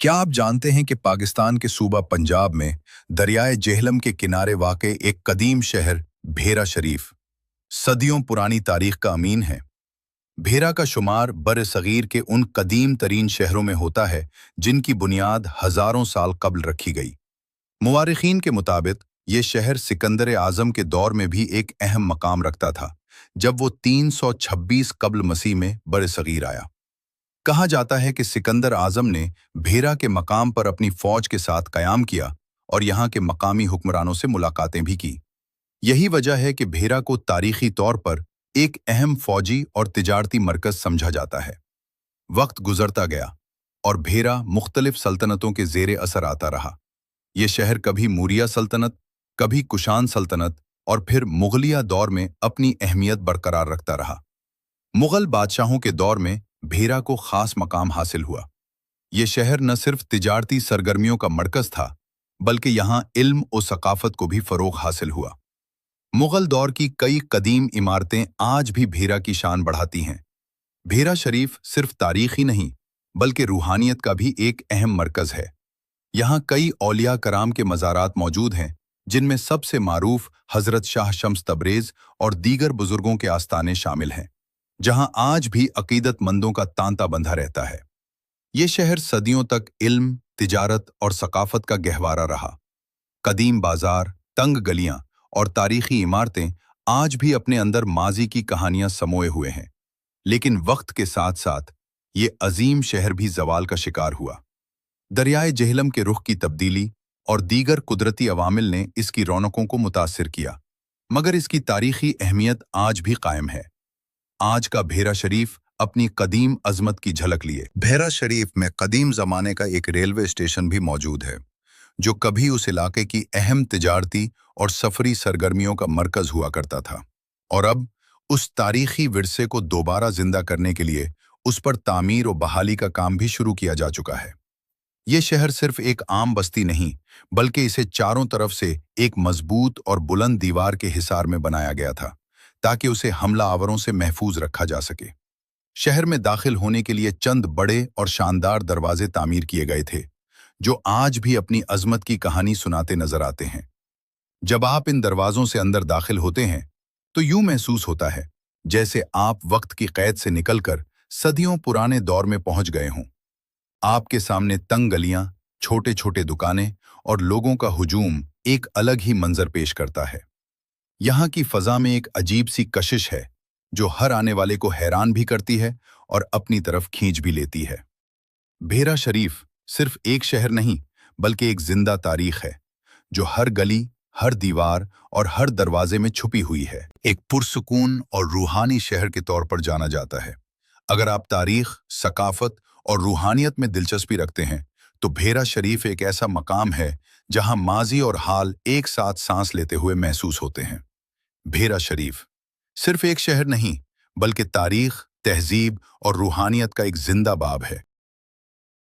क्या आप जानते हैं कि पाकिस्तान के सूबा पंजाब में दरियाए जेहलम के किनारे वाक़े एक कदीम शहर भेरा शरीफ सदियों पुरानी तारीख का अमीन है। भेरा का शुमार बर-ए-सग़ीर के उन कदीम तरीन शहरों में होता है जिनकी बुनियाद हज़ारों साल कब्ल रखी गई। मुआरिखीन के मुताबिक ये शहर सिकंदर आज़म के दौर में भी एक अहम मकाम रखता था, जब वो 326 कब्ल मसीह में बर-ए-सग़ीर आया। कहा जाता है कि सिकंदर आज़म ने भेरा के मकाम पर अपनी फौज के साथ कयाम किया और यहाँ के मकामी हुक्मरानों से मुलाकातें भी की। यही वजह है कि भेरा को तारीखी तौर पर एक अहम फौजी और तिजारती मरकज समझा जाता है। वक्त गुजरता गया और भेरा मुख्तलिफ सल्तनतों के ज़ेरे असर आता रहा। ये शहर कभी मूरिया सल्तनत, कभी कुशान सल्तनत और फिर मुगलिया दौर में अपनी अहमियत बरकरार रखता रहा। मुगल बादशाहों के दौर में भेरा को खास मकाम हासिल हुआ। ये शहर न सिर्फ तिजारती सरगर्मियों का मरकज था, बल्कि यहाँ इल्म और सकाफत को भी फरोग हासिल हुआ। मुगल दौर की कई कदीम इमारतें आज भी भेरा की शान बढ़ाती हैं। भेरा शरीफ सिर्फ तारीख ही नहीं, बल्कि रूहानियत का भी एक अहम मरकज है। यहाँ कई औलिया कराम के मज़ारात मौजूद हैं, जिनमें सबसे मारूफ हज़रत शाह शम्स तबरेज़ और दीगर बुजुर्गों के आस्थाने शामिल हैं, जहाँ आज भी अकीदतमंदों का तांता बंधा रहता है। ये शहर सदियों तक इल्म, तिजारत और सकाफत का गहवारा रहा। कदीम बाजार, तंग गलियां और तारीखी इमारतें आज भी अपने अंदर माजी की कहानियां समोए हुए हैं। लेकिन वक्त के साथ साथ ये अजीम शहर भी ज़वाल का शिकार हुआ। दरियाए जेहलम के रुख की तब्दीली और दीगर कुदरती अवामिल ने इसकी रौनकों को मुतासिर किया, मगर इसकी तारीखी अहमियत आज भी कायम है। आज का भेरा शरीफ अपनी कदीम अजमत की झलक लिए। भेरा शरीफ में कदीम ज़माने का एक रेलवे स्टेशन भी मौजूद है, जो कभी उस इलाके की अहम तिजारती और सफरी सरगर्मियों का मरकज हुआ करता था। और अब उस तारीखी विरसे को दोबारा जिंदा करने के लिए उस पर तामीर और बहाली का काम भी शुरू किया जा चुका है। ये शहर सिर्फ एक आम बस्ती नहीं, बल्कि इसे चारों तरफ से एक मजबूत और बुलंद दीवार के हिसार में बनाया गया था, ताकि उसे हमला आवरों से महफूज रखा जा सके। शहर में दाखिल होने के लिए चंद बड़े और शानदार दरवाजे तामीर किए गए थे, जो आज भी अपनी अजमत की कहानी सुनाते नजर आते हैं। जब आप इन दरवाजों से अंदर दाखिल होते हैं, तो यूं महसूस होता है जैसे आप वक्त की कैद से निकलकर सदियों पुराने दौर में पहुंच गए हों। आपके सामने तंग गलियां, छोटे छोटे दुकानें और लोगों का हुजूम एक अलग ही मंजर पेश करता है। यहाँ की फजा में एक अजीब सी कशिश है, जो हर आने वाले को हैरान भी करती है और अपनी तरफ खींच भी लेती है। भेरा शरीफ सिर्फ एक शहर नहीं, बल्कि एक जिंदा तारीख है, जो हर गली, हर दीवार और हर दरवाजे में छुपी हुई है। एक पुरसुकून और रूहानी शहर के तौर पर जाना जाता है। अगर आप तारीख, सकाफत और रूहानियत में दिलचस्पी रखते हैं, तो भेरा शरीफ एक ऐसा मकाम है जहां माजी और हाल एक साथ सांस लेते हुए महसूस होते हैं। भेरा शरीफ सिर्फ एक शहर नहीं, बल्कि तारीख, तहजीब और रूहानियत का एक जिंदा बाब है।